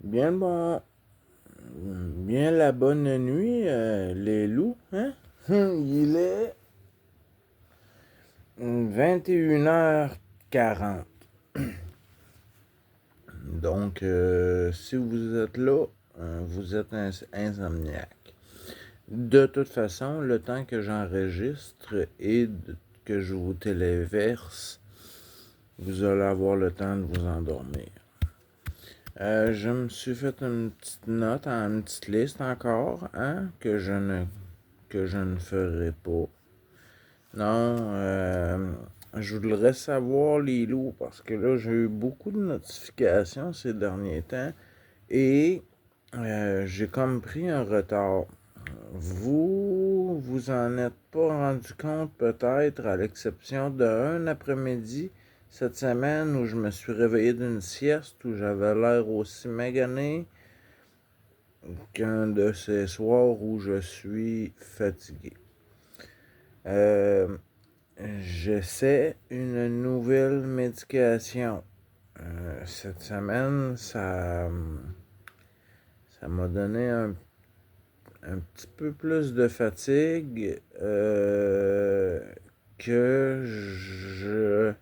Bien bon, bien la bonne nuit, les loups, hein? Il est 21h40. Donc, si vous êtes là, vous êtes insomniaque. De toute façon, le temps que j'enregistre et que je vous téléverse, vous allez avoir le temps de vous endormir. Je me suis fait une petite note, une petite liste encore, hein, que je ne ferai pas. Non, je voudrais savoir les loups parce que là, j'ai eu beaucoup de notifications ces derniers temps et j'ai comme pris un retard. Vous en êtes pas rendu compte peut-être à l'exception d'un après-midi cette semaine où je me suis réveillé d'une sieste où j'avais l'air aussi magané qu'un de ces soirs où je suis fatigué. J'essaie une nouvelle médication. Cette semaine, ça m'a donné un petit peu plus de fatigue que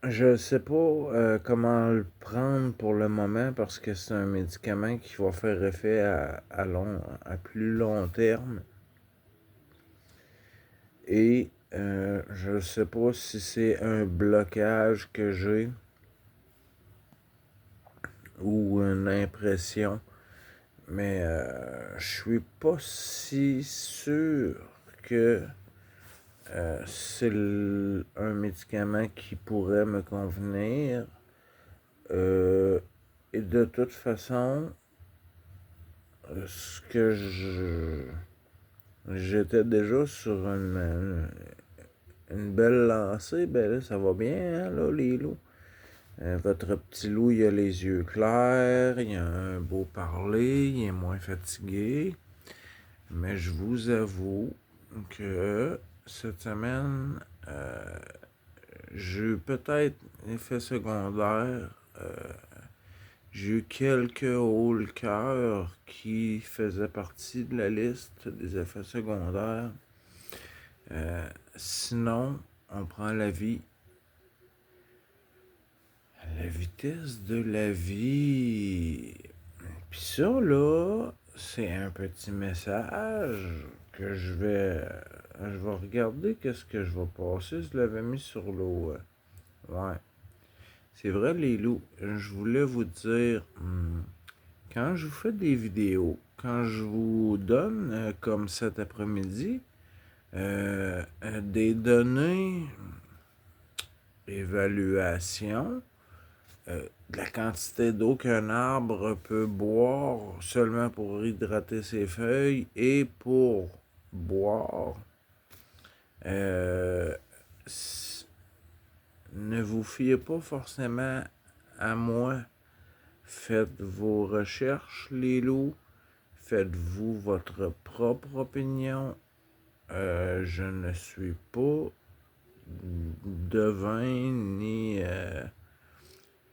je sais pas comment le prendre pour le moment parce que c'est un médicament qui va faire effet à plus long terme. Et je sais pas si c'est un blocage que j'ai ou une impression, mais je suis pas si sûr que c'est un médicament qui pourrait me convenir. Et de toute façon, ce que j'étais déjà sur une belle lancée, ben là, ça va bien, hein, là, les loups. Votre petit loup, il a les yeux clairs, il a un beau parler, il est moins fatigué. Mais je vous avoue que cette semaine, j'ai eu peut-être effet secondaire. J'ai eu quelques hauts le cœur qui faisaient partie de la liste des effets secondaires. Sinon, on prend la vie à la vitesse de la vie. Puis ça, là, c'est un petit message que je vais regarder qu'est-ce que je vais passer. Je l'avais mis sur l'eau. Ouais. C'est vrai, les loups. Je voulais vous dire, quand je vous fais des vidéos, quand je vous donne, comme cet après-midi, des données, évaluation, de la quantité d'eau qu'un arbre peut boire seulement pour hydrater ses feuilles et pour boire. Euh, ne vous fiez pas forcément à moi. Faites vos recherches, les loups. Faites-vous votre propre opinion. Je ne suis pas devin ni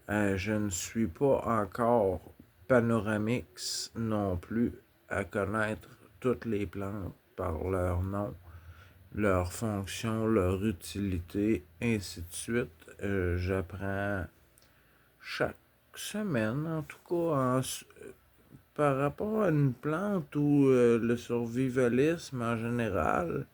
je ne suis pas encore panoramix non plus à connaître toutes les plantes par leur nom, leur fonction, leur utilité, ainsi de suite. J'apprends chaque semaine, en tout cas, par rapport à une plante ou le survivalisme en général.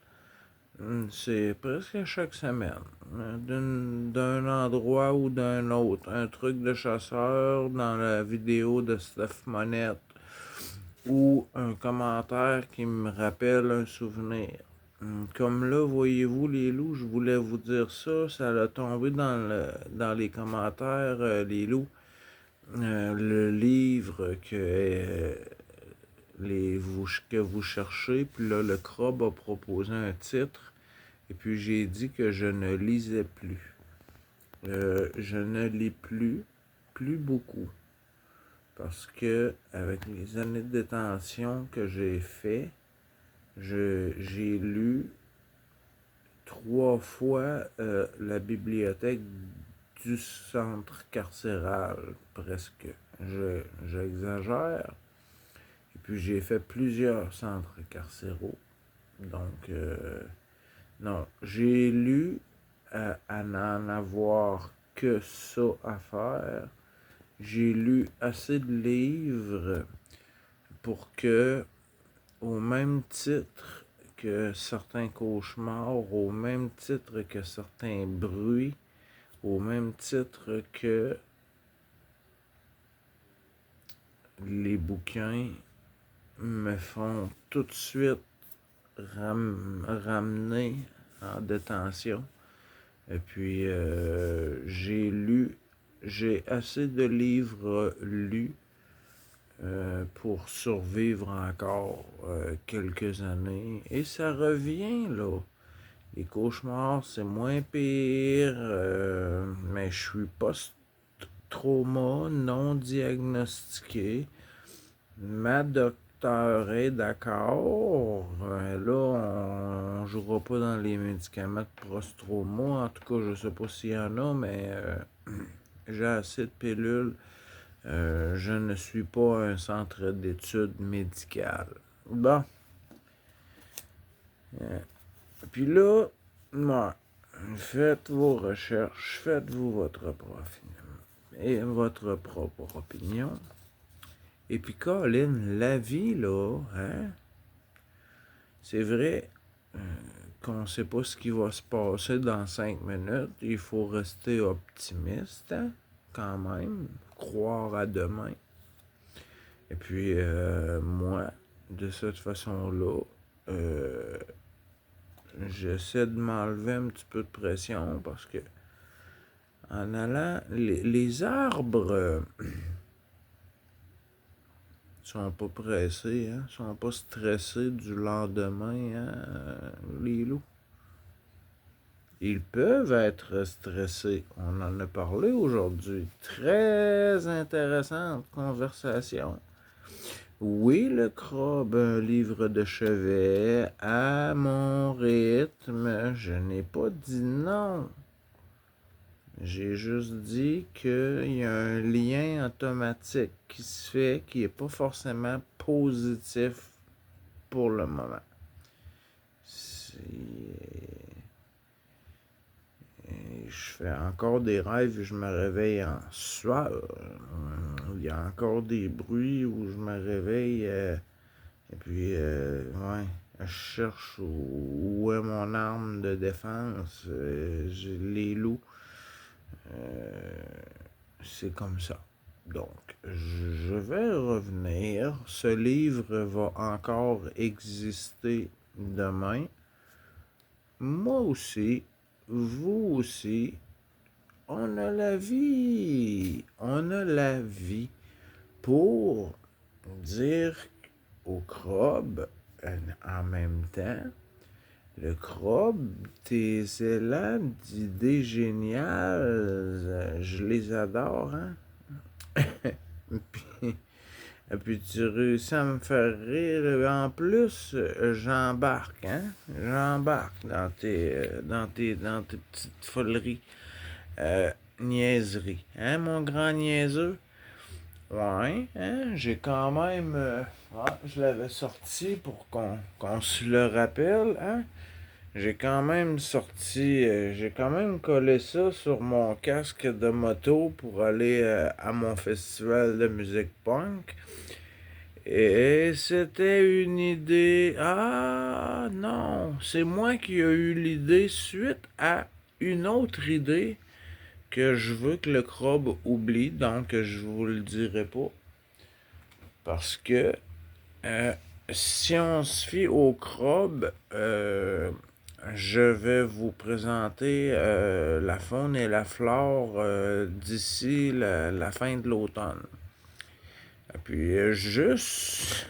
C'est presque à chaque semaine, d'un endroit ou d'un autre. Un truc de chasseur dans la vidéo de Steph Monette ou un commentaire qui me rappelle un souvenir. Comme là, voyez-vous les loups, je voulais vous dire ça, ça a tombé dans les commentaires, les loups. Le livre que vous cherchez, puis là, le crabe a proposé un titre. Et puis j'ai dit que je ne lisais plus. Je ne lis plus beaucoup. Parce que avec les années de détention que j'ai fait, j'ai lu 3 fois la bibliothèque du centre carcéral, presque. J'exagère. Et puis j'ai fait plusieurs centres carcéraux. Donc, non, j'ai lu à n'en avoir que ça à faire. J'ai lu assez de livres pour que, au même titre que certains cauchemars, au même titre que certains bruits, au même titre que les bouquins me font tout de suite ramener en détention. Et puis, j'ai assez de livres lus pour survivre encore quelques années. Et ça revient, là. Les cauchemars, c'est moins pire, mais je suis post-trauma non diagnostiqué. Ma docteur est d'accord. Là, on ne jouera pas dans les médicaments de post-trauma. En tout cas, je ne sais pas s'il y en a, mais j'ai assez de pilules. Je ne suis pas un centre d'études médicales. Bon. Puis là, moi, faites vos recherches, faites-vous votre propre opinion. Et puis, Colin, la vie, là, hein, c'est vrai qu'on ne sait pas ce qui va se passer dans 5 minutes. Il faut rester optimiste, hein, quand même, croire à demain. Et puis, moi, de cette façon-là, j'essaie de m'enlever un petit peu de pression parce que en allant, les arbres sont pas pressés, hein, sont pas stressés du lendemain, hein, les loups. Ils peuvent être stressés. On en a parlé aujourd'hui. Très intéressante conversation. Oui, le crabe, un livre de chevet, à mon rythme. Je n'ai pas dit non. J'ai juste dit qu'il y a un lien automatique qui se fait, qui n'est pas forcément positif pour le moment. Je fais encore des rêves et je me réveille en sueur. Il y a encore des bruits où je me réveille et puis, ouais, je cherche où est mon arme de défense. Les loups. C'est comme ça. Donc, je vais revenir. Ce livre va encore exister demain. Moi aussi, vous aussi. On a la vie. On a la vie pour dire au crabe en même temps. Le crabe, tes élans d'idées géniales, je les adore, hein? puis tu réussis à me faire rire. En plus, j'embarque, hein? J'embarque dans tes petites foleries, niaiseries. Hein, mon grand niaiseux? Ouais, hein? J'ai quand même... je l'avais sorti pour qu'on se le rappelle, hein? J'ai quand même collé ça sur mon casque de moto pour aller à mon festival de musique punk. Et c'était une idée. Ah non, c'est moi qui ai eu l'idée suite à une autre idée que je veux que le crabe oublie, donc je vous le dirai pas. Parce que si on se fie au crabe, je vais vous présenter la faune et la flore d'ici la fin de l'automne. Et puis juste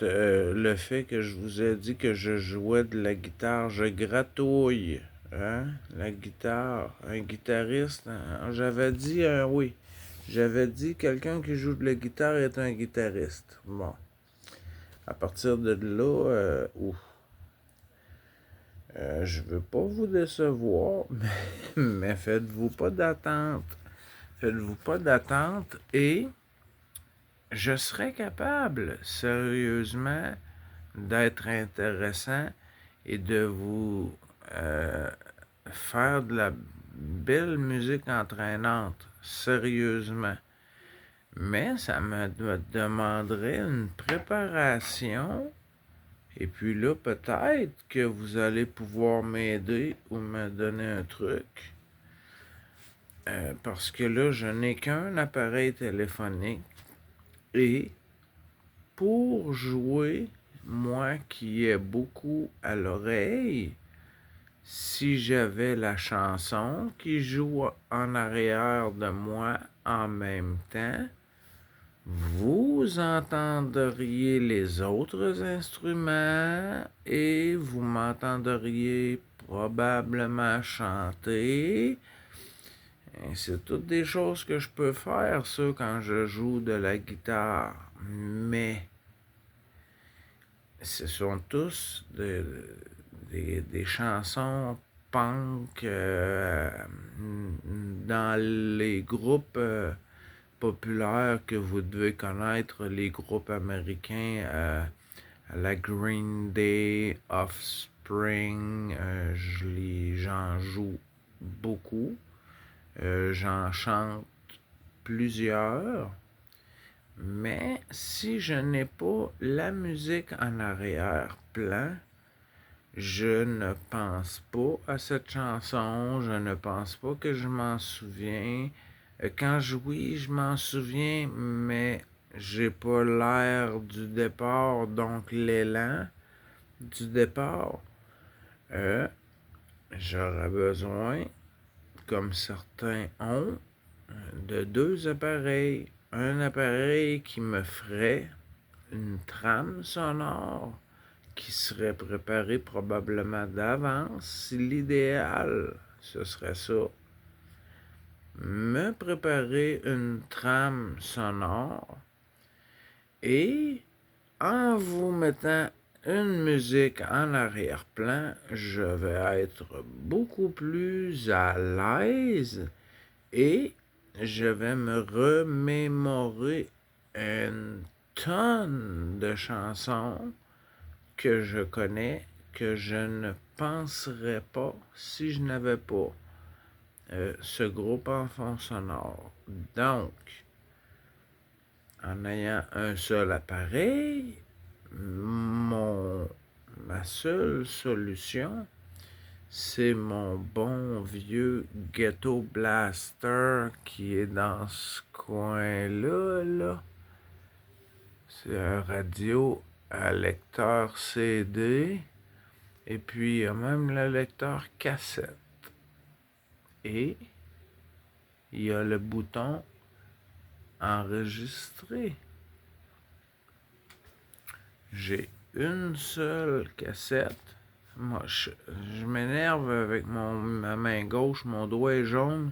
le fait que je vous ai dit que je jouais de la guitare, je gratouille, hein, la guitare, un guitariste, hein, j'avais dit oui. J'avais dit quelqu'un qui joue de la guitare est un guitariste. Bon. À partir de là, Je veux pas vous décevoir, mais faites-vous pas d'attente. Faites-vous pas d'attente et je serais capable, sérieusement, d'être intéressant et de vous faire de la belle musique entraînante, sérieusement. Mais ça me demanderait une préparation. Et puis là, peut-être que vous allez pouvoir m'aider ou me donner un truc. Parce que là, je n'ai qu'un appareil téléphonique. Et pour jouer, moi qui ai beaucoup à l'oreille, si j'avais la chanson qui joue en arrière de moi en même temps, vous entendriez les autres instruments et vous m'entendriez probablement chanter. Et c'est toutes des choses que je peux faire, ça, quand je joue de la guitare. Mais ce sont tous des chansons punk dans les groupes populaires que vous devez connaître, les groupes américains, la Green Day, Offspring, j'en joue beaucoup, j'en chante plusieurs. Mais si je n'ai pas la musique en arrière-plan, je ne pense pas à cette chanson, je ne pense pas que je m'en souviens. Quand oui, je m'en souviens, mais j'ai pas l'air du départ, donc l'élan du départ. J'aurais besoin, comme certains ont, de deux appareils. Un appareil qui me ferait une trame sonore qui serait préparée probablement d'avance. L'idéal, ce serait ça. Me préparer une trame sonore et en vous mettant une musique en arrière-plan, je vais être beaucoup plus à l'aise et je vais me remémorer une tonne de chansons que je connais, que je ne penserais pas si je n'avais pas ce groupe en fond sonore. Donc, en ayant un seul appareil, ma seule solution, c'est mon bon vieux Ghetto Blaster qui est dans ce coin-là, là. C'est un radio à lecteur CD. Et puis, il y a même le lecteur cassette. Et il y a le bouton enregistrer. J'ai une seule cassette. Moi, je m'énerve avec ma main gauche, mon doigt est jaune.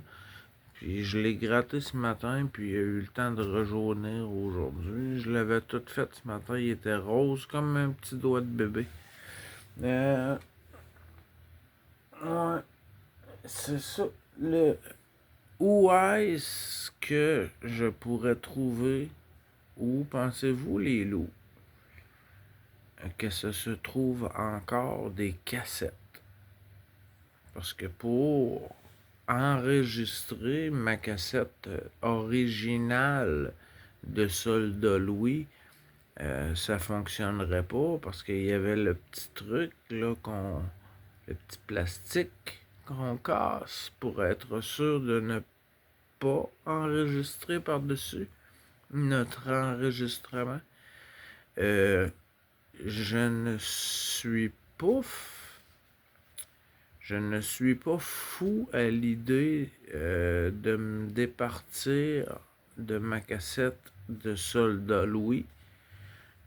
Puis je l'ai gratté ce matin, puis il a eu le temps de rejaunir aujourd'hui. Je l'avais tout fait ce matin, il était rose comme un petit doigt de bébé. Ouais, c'est ça. Où est-ce que je pourrais trouver, où pensez-vous les loups, que ce se trouve encore des cassettes? Parce que pour enregistrer ma cassette originale de Soldat Louis, ça fonctionnerait pas parce qu'il y avait le petit truc là le petit plastique qu'on casse pour être sûr de ne pas enregistrer par-dessus notre enregistrement. Je ne suis pas fou à l'idée de me départir de ma cassette de Soldat Louis.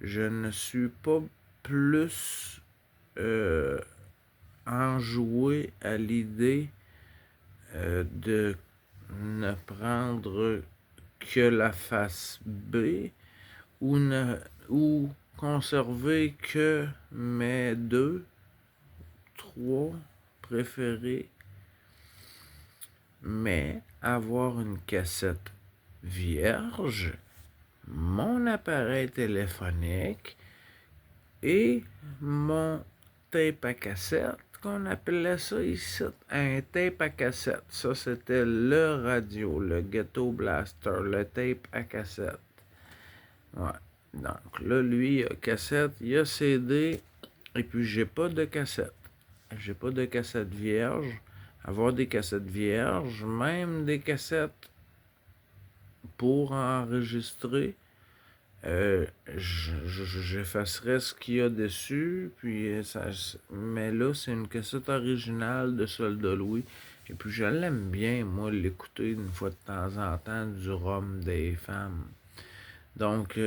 Je ne suis pas plus enjoué à l'idée de ne prendre que la face B ou conserver que mes deux 3 préférés, mais avoir une cassette vierge, mon appareil téléphonique et mon tape à cassette, qu'on appelait ça ici, un tape à cassette. Ça, c'était le radio, le Ghetto Blaster, le tape à cassette. Ouais. Donc là, lui, il a cassette, il a CD, et puis j'ai pas de cassette. J'ai pas de cassette vierge. Avoir des cassettes vierges, même des cassettes pour enregistrer, j'effacerais ce qu'il y a dessus, puis mais là, c'est une cassette originale de Soldat Louis. Et puis je l'aime bien, moi, l'écouter une fois de temps en temps, du rhum des femmes. Donc,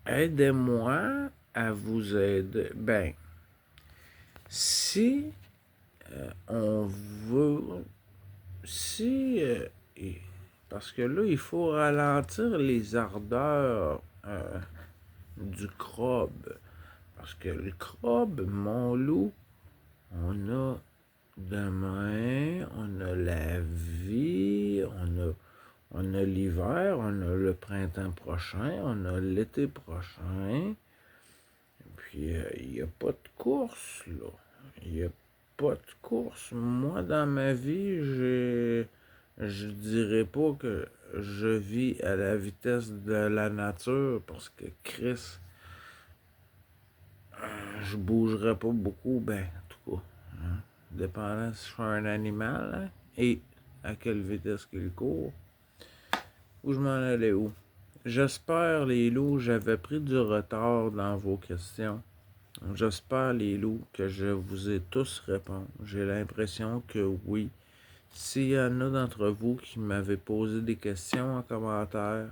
aidez-moi à vous aider. Ben, si on veut, si, parce que là, il faut ralentir les ardeurs du crabe. Parce que le crabe, mon loup, on a demain, on a la vie, on a l'hiver, on a le printemps prochain, on a l'été prochain. Puis, il n'y a pas de course, là. Il n'y a pas de course. Moi, dans ma vie, je dirais pas que je vis à la vitesse de la nature parce que Chris, je bougerais pas beaucoup, ben, en tout cas, hein, dépendant si je suis un animal, hein, et à quelle vitesse qu'il court, ou je m'en allais où. J'espère, les loups, j'avais pris du retard dans vos questions. J'espère, les loups, que je vous ai tous répondu. J'ai l'impression que oui. S'il y en a d'entre vous qui m'avaient posé des questions en commentaire,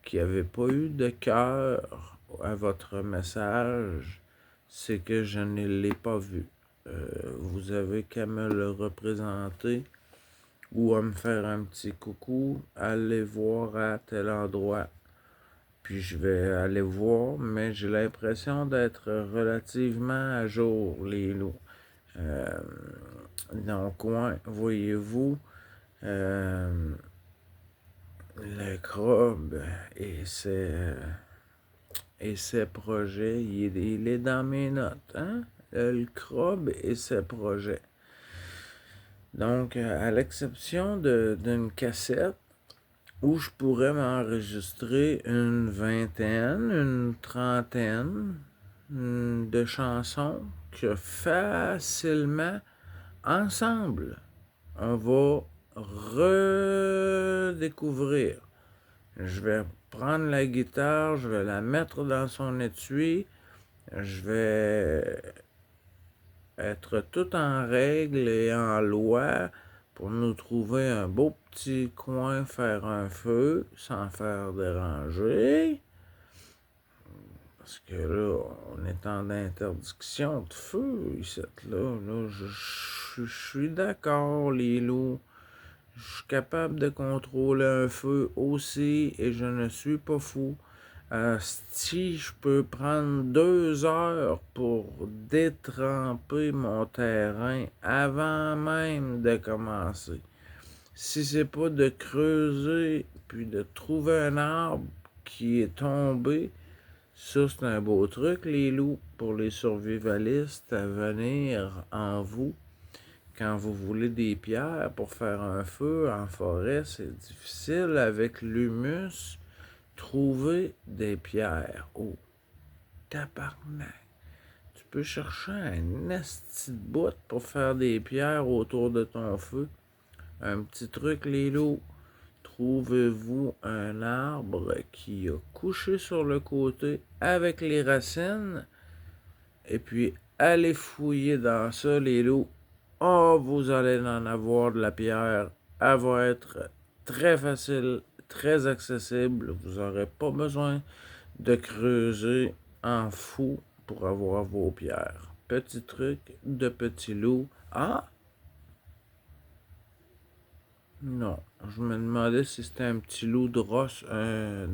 qui n'avaient pas eu de cœur à votre message, c'est que je ne l'ai pas vu. Vous avez qu'à me le représenter ou à me faire un petit coucou, allez voir à tel endroit. Puis je vais aller voir, mais j'ai l'impression d'être relativement à jour, les loups. Dans le coin, voyez-vous, le crabe et ses projets, il est dans mes notes, hein? Le crabe et ses projets. Donc, à l'exception d'une cassette, où je pourrais m'enregistrer une vingtaine, une trentaine de chansons que facilement, ensemble, on va redécouvrir. Je vais prendre la guitare, je vais la mettre dans son étui, je vais être tout en règle et en loi pour nous trouver un beau petit coin, faire un feu sans faire déranger. Parce que là, on est en interdiction de feu ici. Là, je suis d'accord, les loups. Je suis capable de contrôler un feu aussi et je ne suis pas fou. Si je peux prendre 2 heures pour détremper mon terrain avant même de commencer. Si c'est pas de creuser puis de trouver un arbre qui est tombé, ça c'est un beau truc, les loups, pour les survivalistes à venir en vous. Quand vous voulez des pierres pour faire un feu en forêt, c'est difficile avec l'humus. Trouver des pierres. Oh, tabarnak. Tu peux chercher un esti de bout pour faire des pierres autour de ton feu. Un petit truc, les loups. Trouvez-vous un arbre qui a couché sur le côté avec les racines. Et puis, allez fouiller dans ça, les loups. Oh, vous allez en avoir de la pierre. Elle va être très facile, très accessible. Vous n'aurez pas besoin de creuser en fou pour avoir vos pierres. Petit truc de petit loup. Ah! Non. Je me demandais si c'était un petit loup de rosse, un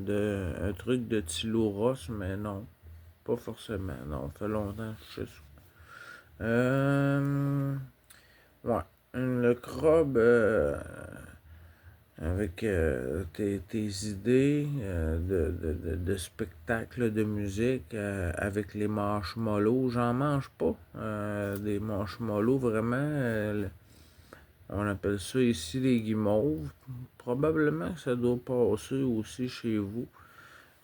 truc de petit loup rosse, mais non. Pas forcément. Non, ça fait longtemps que je sais ça. Ouais. Le crabe, avec tes idées de spectacle de musique, avec les marshmallows, j'en mange pas. Des marshmallows, vraiment, on appelle ça ici les guimauves. Probablement que ça doit passer aussi chez vous.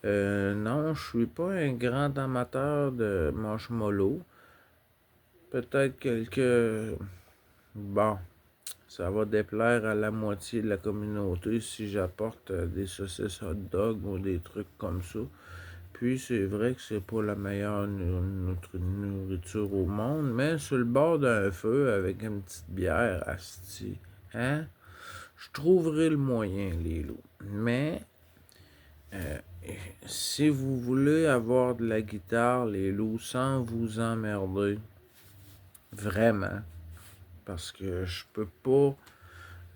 Non, je suis pas un grand amateur de marshmallows. Peut-être quelques... Bon, ça va déplaire à la moitié de la communauté si j'apporte des saucisses hot dog ou des trucs comme ça. Puis c'est vrai que c'est pas la meilleure nourriture au monde, mais sur le bord d'un feu avec une petite bière, asti, hein? Je trouverai le moyen, les loups. Mais euh, si vous voulez avoir de la guitare, les loups, sans vous emmerder, vraiment, parce que je peux pas.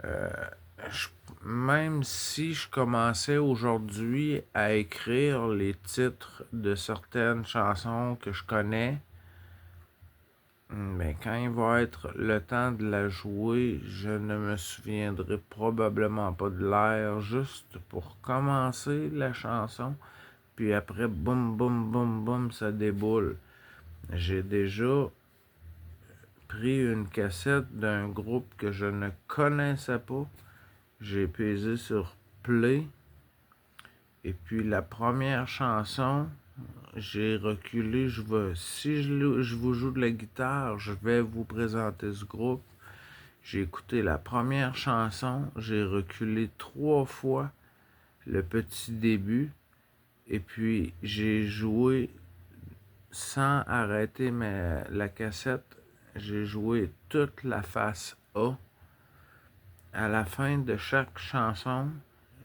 euh, je- Même si je commençais aujourd'hui à écrire les titres de certaines chansons que je connais, mais quand il va être le temps de la jouer, je ne me souviendrai probablement pas de l'air juste pour commencer la chanson. Puis après, boum, boum, boum, boum, ça déboule. J'ai déjà pris une cassette d'un groupe que je ne connaissais pas. J'ai pesé sur play. Et puis la première chanson, j'ai reculé. Si je vous joue de la guitare, je vais vous présenter ce groupe. J'ai écouté la première chanson. J'ai reculé 3 fois le petit début. Et puis j'ai joué sans arrêter la cassette. J'ai joué toute la face A. À la fin de chaque chanson,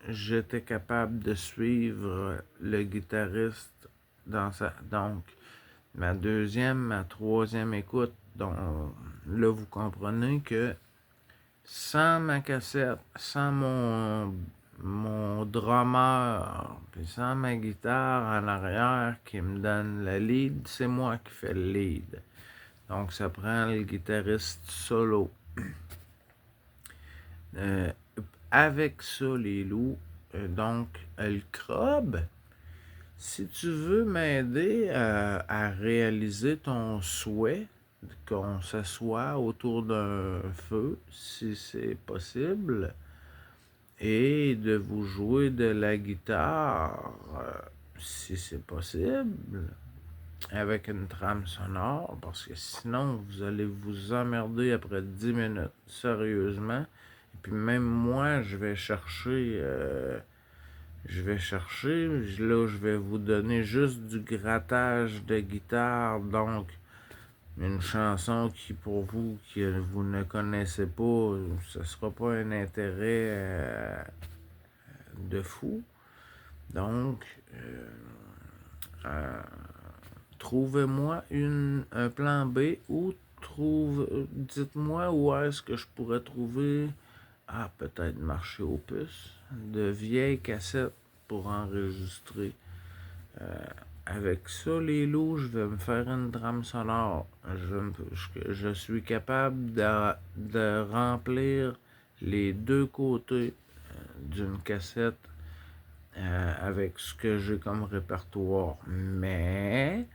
j'étais capable de suivre le guitariste dans sa... Donc, ma troisième écoute, donc là, vous comprenez que sans ma cassette, sans mon drummer, puis sans ma guitare en arrière qui me donne le lead, c'est moi qui fais le lead. Donc, ça prend le guitariste solo. Euh, Avec ça, les loups, donc, le crabe, si tu veux m'aider à réaliser ton souhait, qu'on s'assoie autour d'un feu, si c'est possible, et de vous jouer de la guitare, si c'est possible, avec une trame sonore, parce que sinon, vous allez vous emmerder après 10 minutes, sérieusement. Et puis même moi, là, je vais vous donner juste du grattage de guitare, donc une chanson qui, pour vous, que vous ne connaissez pas, ce sera pas un intérêt de fou. Donc, euh, trouvez-moi un plan B ou dites-moi où est-ce que je pourrais trouver, peut-être marché aux puces, de vieilles cassettes pour enregistrer. Avec ça, les loups, je vais me faire une trame sonore. Je suis capable de remplir les deux côtés d'une cassette avec ce que j'ai comme répertoire. Mais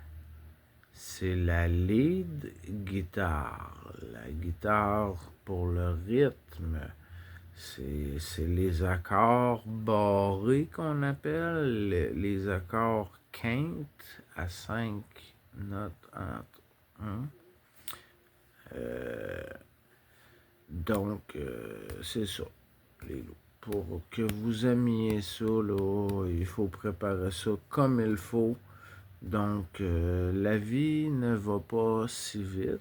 c'est la lead guitare. La guitare pour le rythme. C'est les accords barrés qu'on appelle, les accords quintes à 5 notes entre un. Donc, c'est ça, les loups. Pour que vous aimiez ça, là, il faut préparer ça comme il faut. Donc, la vie ne va pas si vite.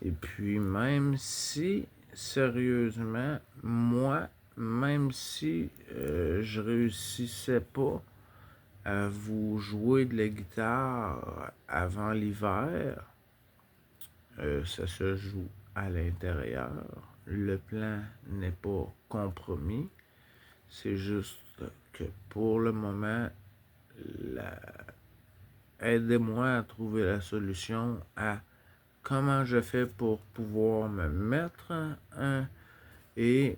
Et puis, même si, sérieusement, moi, même si je réussissais pas à vous jouer de la guitare avant l'hiver, ça se joue à l'intérieur. Le plan n'est pas compromis. C'est juste que pour le moment, aidez-moi à trouver la solution à comment je fais pour pouvoir me mettre et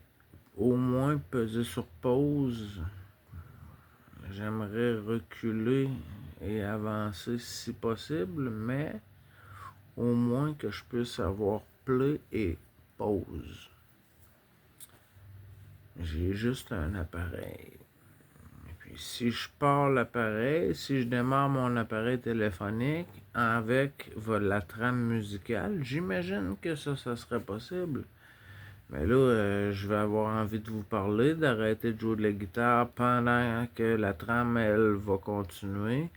au moins peser sur pause. J'aimerais reculer et avancer si possible, mais au moins que je puisse avoir play et pause. J'ai juste un appareil. Et puis si je pars l'appareil, si je démarre mon appareil téléphonique avec la trame musicale, j'imagine que ça serait possible. Mais là, je vais avoir envie de vous parler, d'arrêter de jouer de la guitare pendant que la trame, elle, va continuer.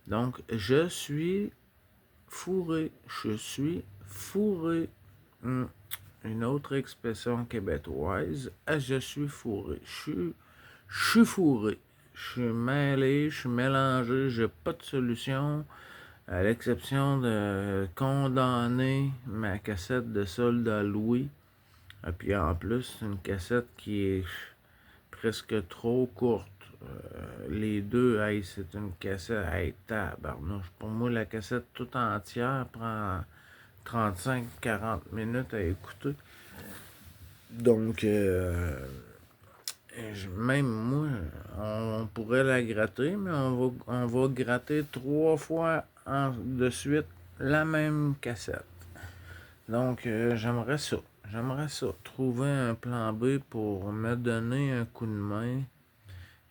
Donc, je suis fourré. Je suis fourré. Une autre expression québécoise. Je suis fourré. Je suis fourré. Je suis mêlé, je suis mélangé, j'ai pas de solution. À l'exception de condamner ma cassette de solde à Louis. Et puis en plus, c'est une cassette qui est presque trop courte. Les deux, hey, c'est une cassette, hey, tabarnouche. Pour moi, la cassette toute entière prend 35-40 minutes à écouter. Donc, même moi, on pourrait la gratter, mais on va gratter 3 fois de suite la même cassette. Donc, j'aimerais ça. J'aimerais ça. Trouver un plan B pour me donner un coup de main.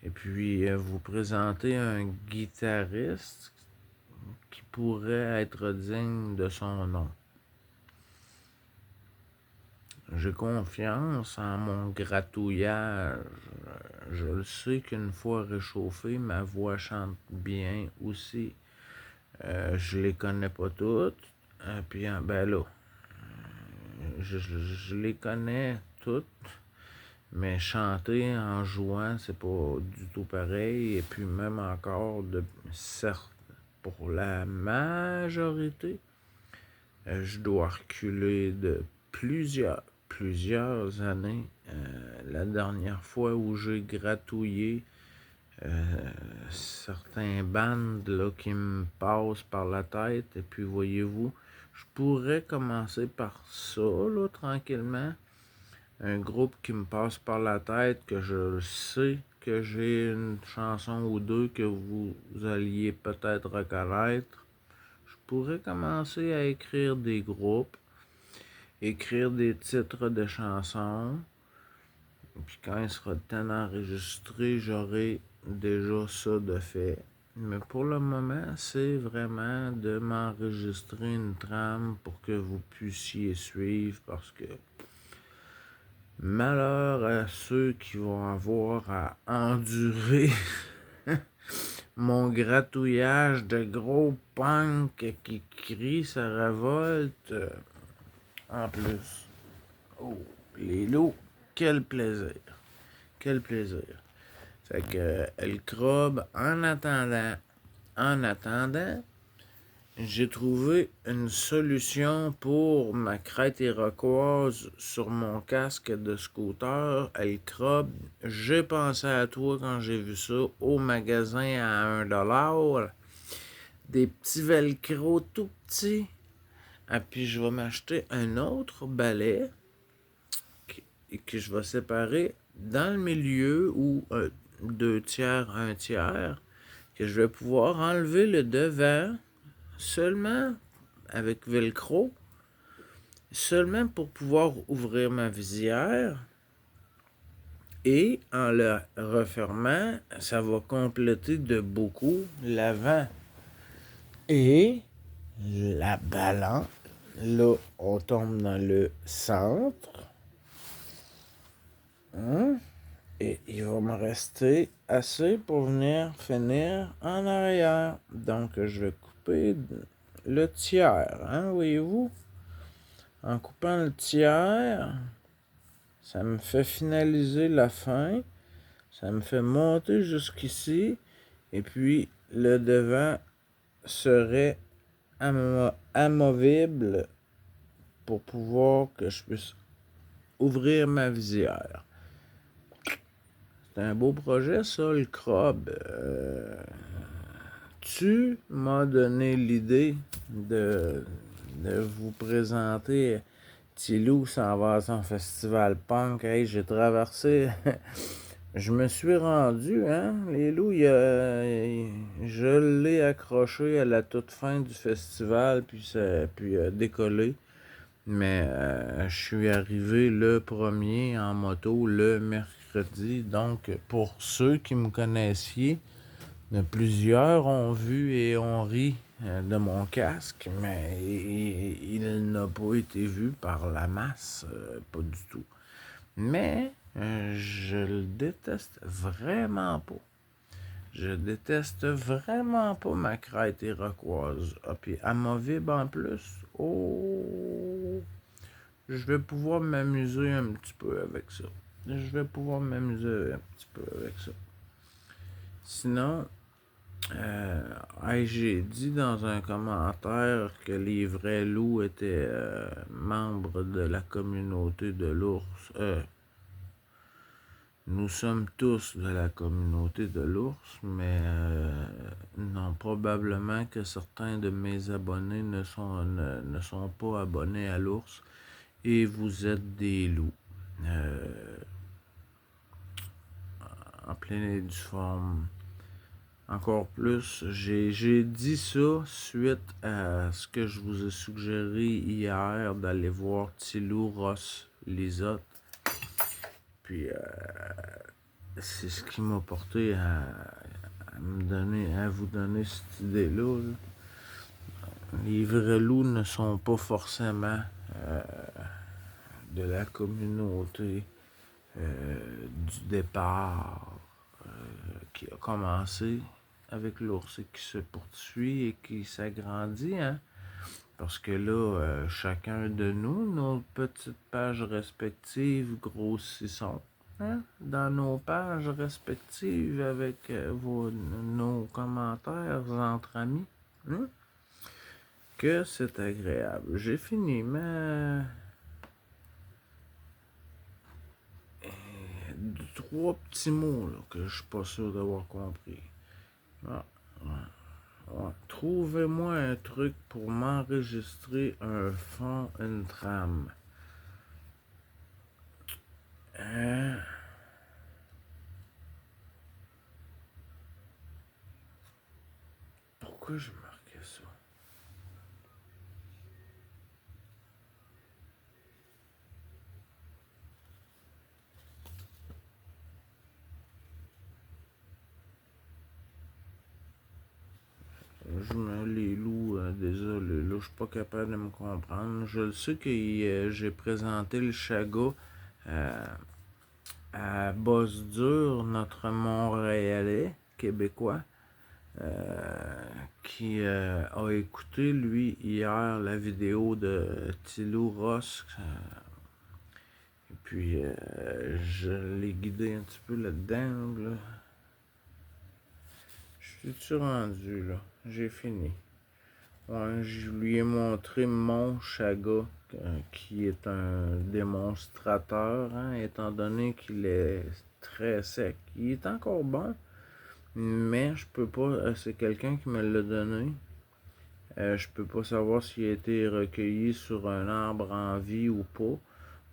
Et puis, vous présenter un guitariste qui pourrait être digne de son nom. J'ai confiance en mon gratouillage. Je le sais qu'une fois réchauffé, ma voix chante bien aussi. Je les connais pas toutes. Puis, ben là, je les connais toutes. Mais chanter en jouant, c'est pas du tout pareil. Et puis même encore, certes, pour la majorité, je dois reculer de plusieurs années. La dernière fois où j'ai gratouillé certains bands là, qui me passent par la tête. Et puis voyez-vous, je pourrais commencer par ça, là, tranquillement. Un groupe qui me passe par la tête, que je sais que j'ai une chanson ou deux que vous alliez peut-être reconnaître. Je pourrais commencer à écrire des groupes, écrire des titres de chansons. Puis quand il sera le temps d'enregistrer, j'aurai déjà ça de fait. Mais pour le moment, c'est vraiment de m'enregistrer une trame pour que vous puissiez suivre parce que malheur à ceux qui vont avoir à endurer mon gratouillage de gros punk qui crie sa révolte en plus. Oh, les loups, quel plaisir. Quel plaisir. Fait que le crabe, en attendant, j'ai trouvé une solution pour ma crête iroquoise sur mon casque de scooter. El Crob, j'ai pensé à toi quand j'ai vu ça au magasin à $1. Des petits velcro tout petits. Et puis je vais m'acheter un autre balai que je vais séparer dans le milieu ou 2/3, 1/3, que je vais pouvoir enlever le devant seulement avec velcro, seulement pour pouvoir ouvrir ma visière. Et en le refermant, ça va compléter de beaucoup l'avant. Et la balance, là, on tombe dans le centre. Et il va me rester assez pour venir finir en arrière. Donc, je vais couper le tiers, voyez-vous? En coupant le tiers, ça me fait finaliser la fin. Ça me fait monter jusqu'ici. Et puis, le devant serait amovible pour pouvoir que je puisse ouvrir ma visière. C'est un beau projet, ça, le crabe. Tu m'as donné l'idée de de vous présenter. Tilou s'en va à son festival punk. Hey, j'ai traversé. Je me suis rendu, hein, les loups, je l'ai accroché à la toute fin du festival, puis décollé. Mais je suis arrivé le premier en moto le mercredi. Donc, pour ceux qui me connaissiez, plusieurs ont vu et ont ri de mon casque, mais il n'a pas été vu par la masse, pas du tout. Mais je le déteste vraiment pas. Je déteste vraiment pas ma crête iroquoise. Ah, puis amovible en plus. Oh! Je vais pouvoir m'amuser un petit peu avec ça. Sinon, j'ai dit dans un commentaire que les vrais loups étaient membres de la communauté de l'ours. Nous sommes tous de la communauté de l'ours, mais non, probablement que certains de mes abonnés ne sont pas abonnés à l'ours et vous êtes des loups. En pleine et due forme. Encore plus, j'ai dit ça suite à ce que je vous ai suggéré hier d'aller voir Tilou, Ross, Lisotte. Puis c'est ce qui m'a porté à vous donner cette idée-là. Les vrais loups ne sont pas forcément de la communauté du départ qui a commencé avec l'ours et qui se poursuit et qui s'agrandit, hein? Parce que là, chacun de nous, nos petites pages respectives grossissons. Hein? Dans nos pages respectives avec nos commentaires entre amis. Hein? Que c'est agréable. J'ai fini, mais 3 petits mots là, que je suis pas sûr d'avoir compris. Ah, ouais. Trouvez-moi un truc pour m'enregistrer un fond, une trame. Pourquoi je marquais ça? Les loups, désolé, là, je suis pas capable de me comprendre. Je le sais que j'ai présenté le chaga à Bosdur, notre Montréalais québécois, qui a écouté, lui, hier, la vidéo de Tilou Ross. Et puis, je l'ai guidé un petit peu là-dedans. Là. Je suis rendu, là. J'ai fini. Ouais, je lui ai montré mon chaga, qui est un démonstrateur, hein, étant donné qu'il est très sec. Il est encore bon, mais je peux pas. C'est quelqu'un qui me l'a donné. Je peux pas savoir s'il a été recueilli sur un arbre en vie ou pas.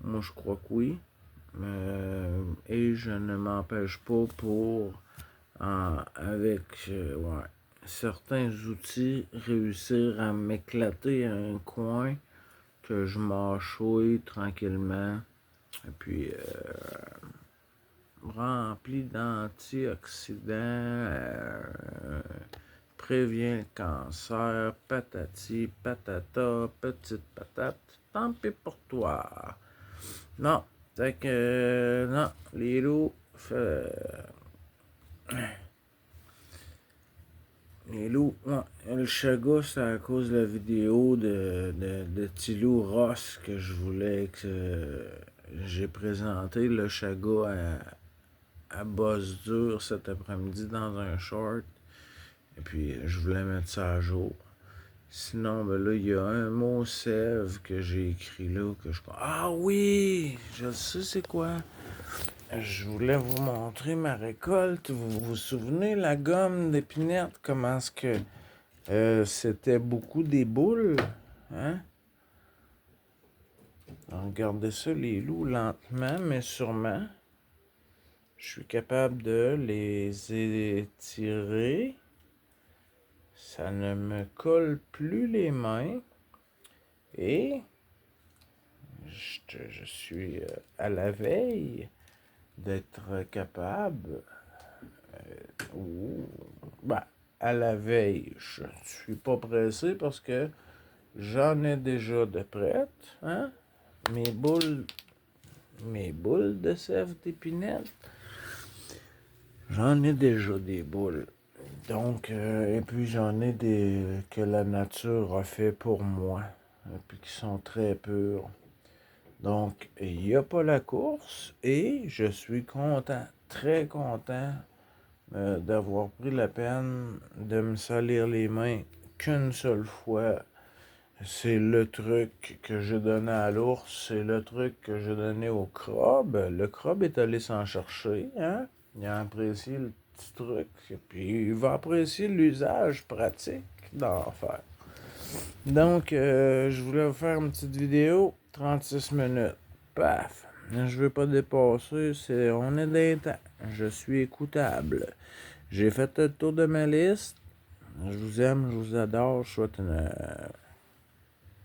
Moi, je crois que oui. Et je ne m'empêche pas avec certains outils, réussir à m'éclater un coin que je mâchouille tranquillement. Et puis, rempli d'antioxydants, prévient le cancer, patati, patata, petite patate, tant pis pour toi. Non, fait que, non, les loups, ouais, le chaga, c'est à cause de la vidéo de Tilou Ross que je voulais que j'ai présenté le chaga à Bosdur cet après-midi dans un short. Et puis, je voulais mettre ça à jour. Sinon, ben là, il y a un mot sève que j'ai écrit là, que je... Ah oui! Je sais c'est quoi. Je voulais vous montrer ma récolte. Vous vous souvenez, la gomme d'épinette, comment est-ce que c'était beaucoup des boules, hein? Regardez ça, les loups, lentement, mais sûrement. Je suis capable de les étirer. Ça ne me colle plus les mains. Et je suis à la veille d'être capable. Ben, à la veille, je suis pas pressé parce que j'en ai déjà de prêtes. Hein? Mes boules de sève d'épinette. J'en ai déjà des boules. Donc, et puis j'en ai des que la nature a fait pour moi. Et puis qui sont très pures. Donc, il n'y a pas la course et je suis content, très content d'avoir pris la peine de me salir les mains qu'une seule fois. C'est le truc que je donnais à l'ours, c'est le truc que je donnais au crabe. Le crabe est allé s'en chercher, hein? Il a apprécié le petit truc, puis il va apprécier l'usage pratique d'en faire. Donc, je voulais vous faire une petite vidéo, 36 minutes. Paf! Je veux pas dépasser, on est des temps. Je suis écoutable. J'ai fait le tour de ma liste. Je vous aime, je vous adore. Je souhaite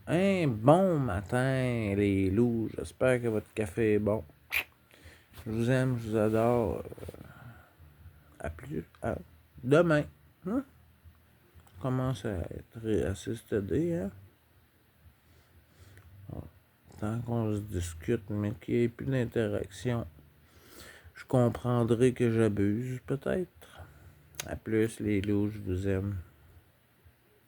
un bon matin, les loups. J'espère que votre café est bon. Je vous aime, je vous adore. À plus. À demain. Hein? Commence à être assez stédé, hein? Tant qu'on se discute, mais qu'il n'y ait plus d'interaction, je comprendrai que j'abuse, peut-être. À plus, les loups, je vous aime.